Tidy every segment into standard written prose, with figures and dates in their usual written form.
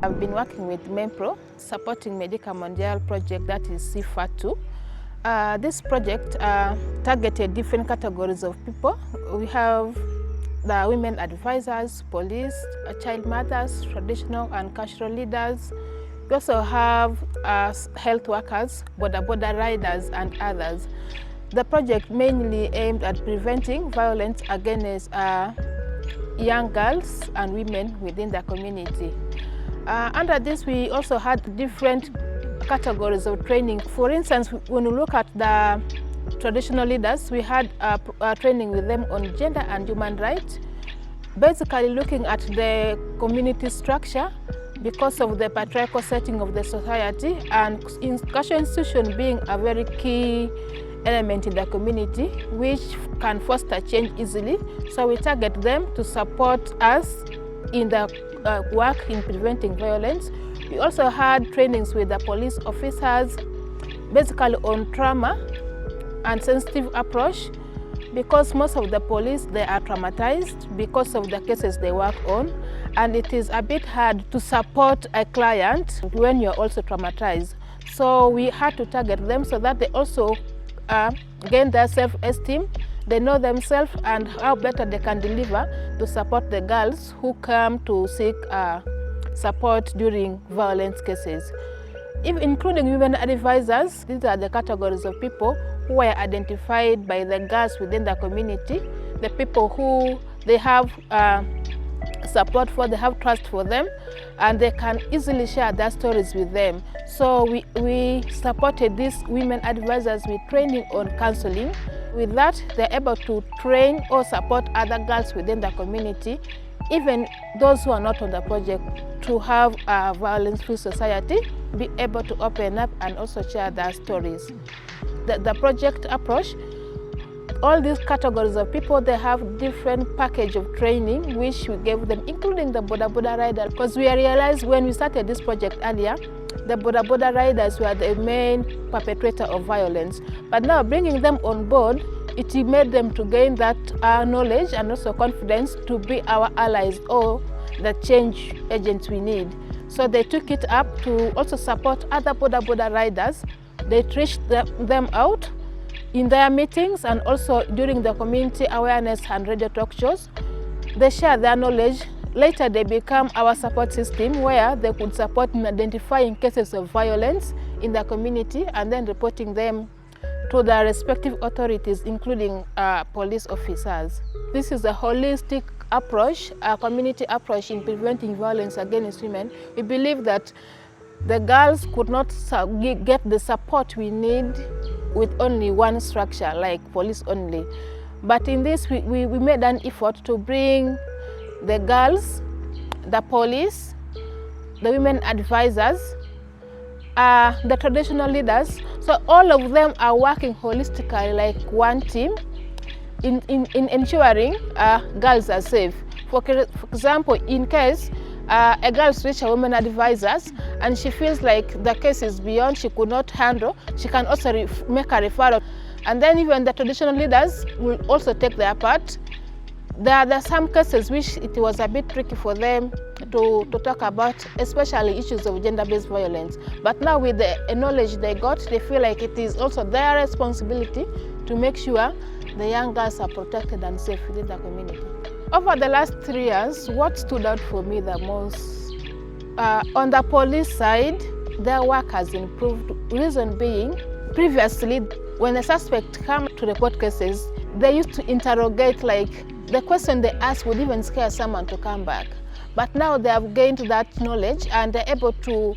I've been working with MEMPROW, supporting Medica Mondiale project, that is CFA2. This project targeted different categories of people. We have the women advisors, police, child mothers, traditional and cultural leaders. We also have health workers, border riders and others. The project mainly aimed at preventing violence against young girls and women within the community. Under this, we also had different categories of training. For instance, when we look at the traditional leaders, we had training with them on gender and human rights, basically looking at the community structure because of the patriarchal setting of the society, and cultural institution being a very key element in the community which can foster change easily. So we target them to support us in the work in preventing violence. We also had trainings with the police officers, basically on trauma and sensitive approach, because most of the police, they are traumatized because of the cases they work on, and it is a bit hard to support a client when you're also traumatized. So we had to target them so that they also gain their self-esteem. They know themselves and how better they can deliver to support the girls who come to seek support during violence cases. Including women advisors, these are the categories of people who were identified by the girls within the community, the people who they have support for, they have trust for them, and they can easily share their stories with them. So we supported these women advisors with training on counseling. With that, they're able to train or support other girls within the community, even those who are not on the project, to have a violence-free society, be able to open up and also share their stories. The project approach, all these categories of people, they have different package of training which we gave them, including the border rider, because we realized when we started this project earlier, the border riders were the main perpetrator of violence. But now bringing them on board, it made them to gain that knowledge and also confidence to be our allies or the change agents we need. So they took it up to also support other border riders. They reached them out in their meetings and also during the community awareness and radio talk shows. They share their knowledge. Later they become our support system where they could support in identifying cases of violence in the community and then reporting them to the respective authorities, including police officers. This is a holistic approach, a community approach in preventing violence against women. We believe that the girls could not get the support we need with only one structure, like police only. But in this, we made an effort to bring the girls, the police, the women advisors, the traditional leaders. So all of them are working holistically like one team in ensuring girls are safe. For example, in case a girl reaches a women advisors and she feels like the case is beyond, she could not handle, she can also make a referral. And then even the traditional leaders will also take their part. There are some cases which it was a bit tricky for them to talk about, especially issues of gender-based violence. But now with the knowledge they got, they feel like it is also their responsibility to make sure the young girls are protected and safe within the community. Over the last 3 years, what stood out for me the most, on the police side, their work has improved. Reason being, previously, when a suspect came to report cases, they used to interrogate, like the question they asked would even scare someone to come back. But now they have gained that knowledge and they're able to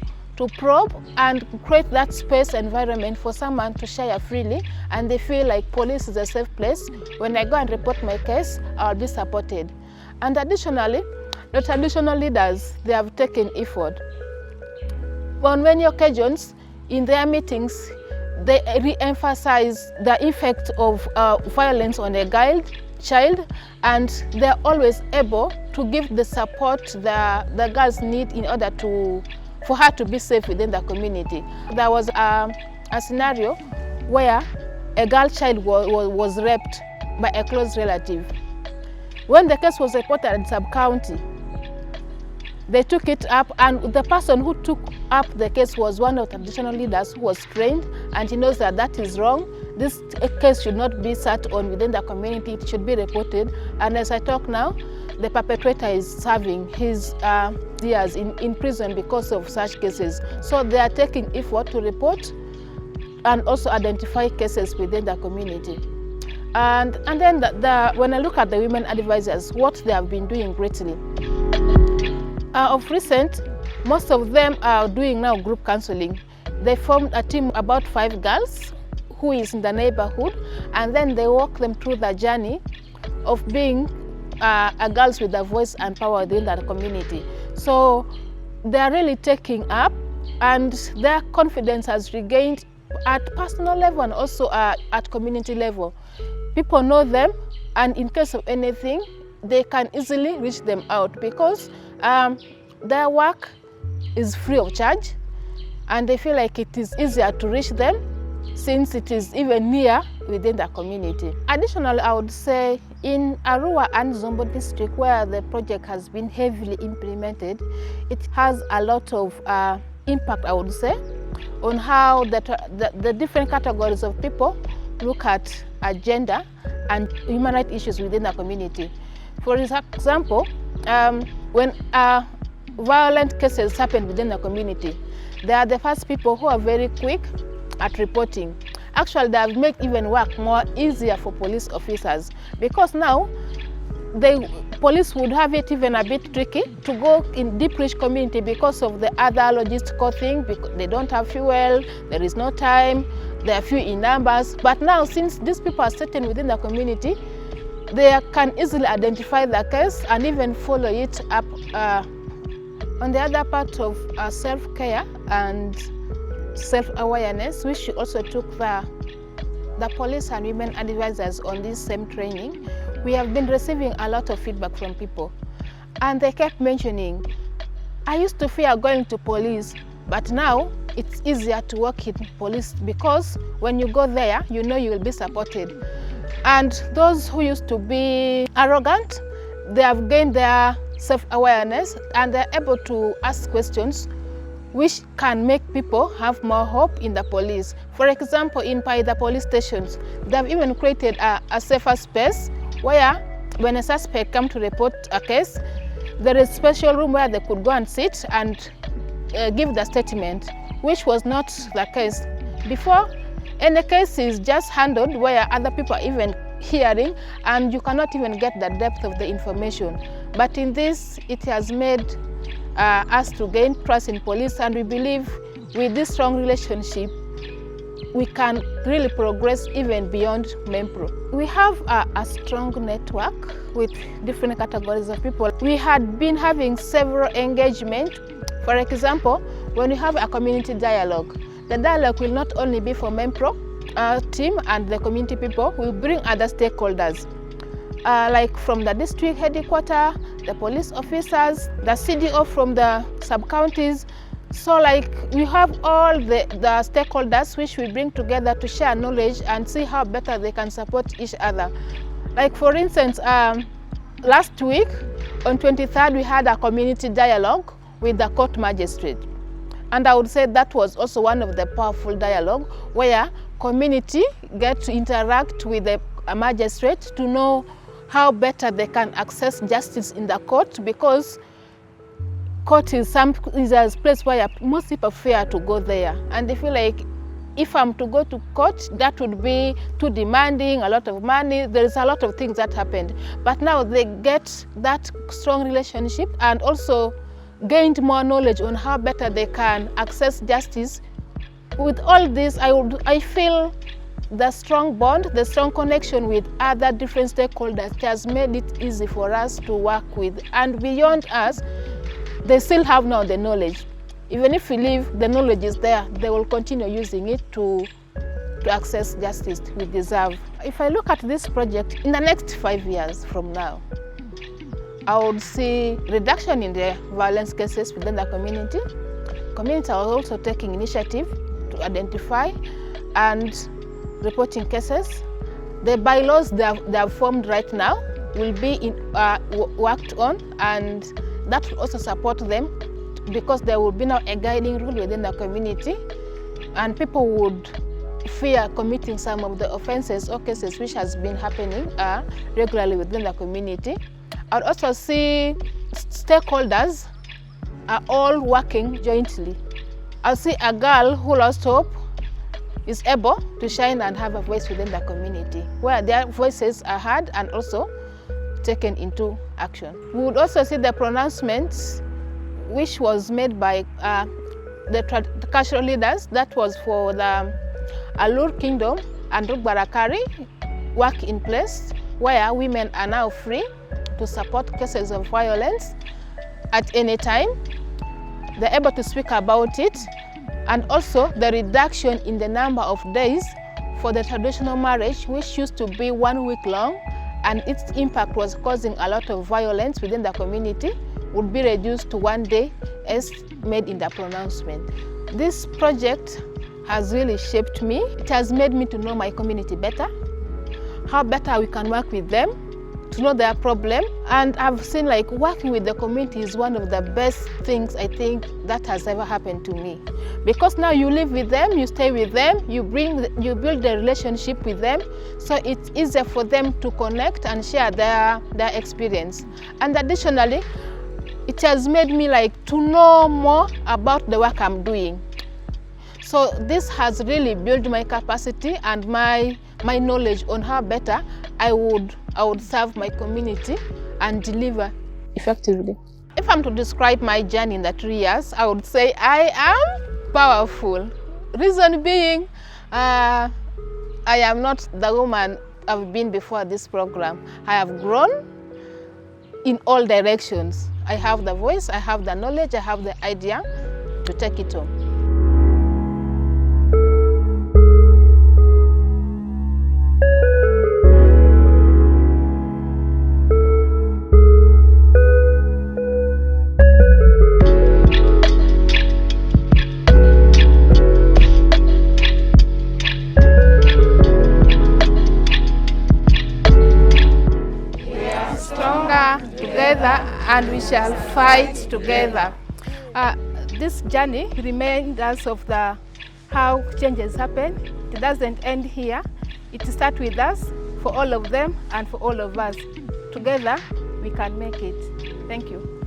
probe and create that space environment for someone to share freely, and they feel like police is a safe place. When I go and report my case, I'll be supported. And additionally, the traditional leaders, they have taken effort. On many occasions, in their meetings, they re-emphasize the effect of violence on a child, and they're always able to give the support the girls need in order for her to be safe within the community. There was a scenario where a girl child was raped by a close relative. When the case was reported at sub-county, they took it up, and the person who took up the case was one of the traditional leaders who was trained, and he knows that that is wrong. This case should not be sat on within the community, it should be reported. And as I talk now, the perpetrator is serving his years in prison because of such cases. So they are taking effort to report and also identify cases within the community. And then when I look at the women advisors, what they have been doing greatly. Of recent, most of them are doing now group counseling. They formed a team of about 5 girls who is in the neighborhood, and then they walk them through the journey of being girls with a voice and power within that community. So they are really taking up, and their confidence has regained at personal level and also at community level. People know them, and in case of anything, they can easily reach them out because their work is free of charge, and they feel like it is easier to reach them since it is even near within the community. Additionally, I would say in Arua and Zombo district, where the project has been heavily implemented, it has a lot of impact, I would say, on how the different categories of people look at gender and human rights issues within the community. For example, when violent cases happen within the community, they are the first people who are very quick at reporting. Actually, they have made even work more easier for police officers, because now the police would have it even a bit tricky to go in deep rich community because of the other logistical thing, because they don't have fuel, there is no time, they are few in numbers. But now, since these people are certain within the community, they can easily identify the case and even follow it up. On the other part of self-care and self-awareness, which also took the police and women advisors on this same training, we have been receiving a lot of feedback from people. And they kept mentioning, I used to fear going to police, but now it's easier to work in police because when you go there, you know you will be supported. And those who used to be arrogant, they have gained their self-awareness and they're able to ask questions which can make people have more hope in the police. For example, in the police stations, they have even created a safer space where when a suspect comes to report a case, there is a special room where they could go and sit and give the statement, which was not the case before. Any case is just handled where other people are even hearing, and you cannot even get the depth of the information. But in this, it has made us to gain trust in police, and we believe with this strong relationship, we can really progress even beyond MEMPROW. We have a strong network with different categories of people. We had been having several engagements. For example, when we have a community dialogue, the dialogue will not only be for MEMPROW team and the community people, we'll bring other stakeholders, like from the district headquarters, the police officers, the CDO from the sub-counties. So like we have all the stakeholders which we bring together to share knowledge and see how better they can support each other. Like for instance, last week on 23rd, we had a community dialogue with the court magistrate. And I would say that was also one of the powerful dialogue where community get to interact with the magistrate to know how better they can access justice in the court, because court is a place where most people fear to go there. And they feel like if I'm to go to court, that would be too demanding, a lot of money. There is a lot of things that happened. But now they get that strong relationship and also gained more knowledge on how better they can access justice. With all this, I feel the strong bond, the strong connection with other different stakeholders has made it easy for us to work with. And beyond us, they still have now the knowledge. Even if we leave, the knowledge is there. They will continue using it to access justice we deserve. If I look at this project, in the next 5 years from now, I would see reduction in the violence cases within the community. Communities are also taking initiative to identify and reporting cases. The bylaws they have formed right now will be worked on, and that will also support them, because there will be now a guiding rule within the community, and people would fear committing some of the offenses or cases which has been happening regularly within the community. I'd also see stakeholders are all working jointly. I'll see a girl who lost hope is able to shine and have a voice within the community, where their voices are heard and also taken into action. We would also see the pronouncements which was made by the cultural leaders. That was for the Alur Kingdom and Rugbarakari work in place, where women are now free to support cases of violence at any time. They're able to speak about it, and also the reduction in the number of days for the traditional marriage, which used to be 1 week long, and its impact was causing a lot of violence within the community, would be reduced to 1 day as made in the pronouncement. This project has really shaped me. It has made me to know my community better, how better we can work with them, to know their problem. And I've seen like working with the community is one of the best things I think that has ever happened to me. Because now you live with them, you stay with them, you build a relationship with them, so it's easier for them to connect and share their experience. And additionally, it has made me like to know more about the work I'm doing. So this has really built my capacity and my knowledge on how better I would serve my community and deliver effectively. If I'm to describe my journey in the 3 years, I would say I am powerful. Reason being, I am not the woman I've been before this program. I have grown in all directions. I have the voice, I have the knowledge, I have the idea to take it home. Together, and we shall fight together. This journey reminds us of how changes happen. It doesn't end here. It starts with us, for all of them and for all of us. Together, we can make it. Thank you.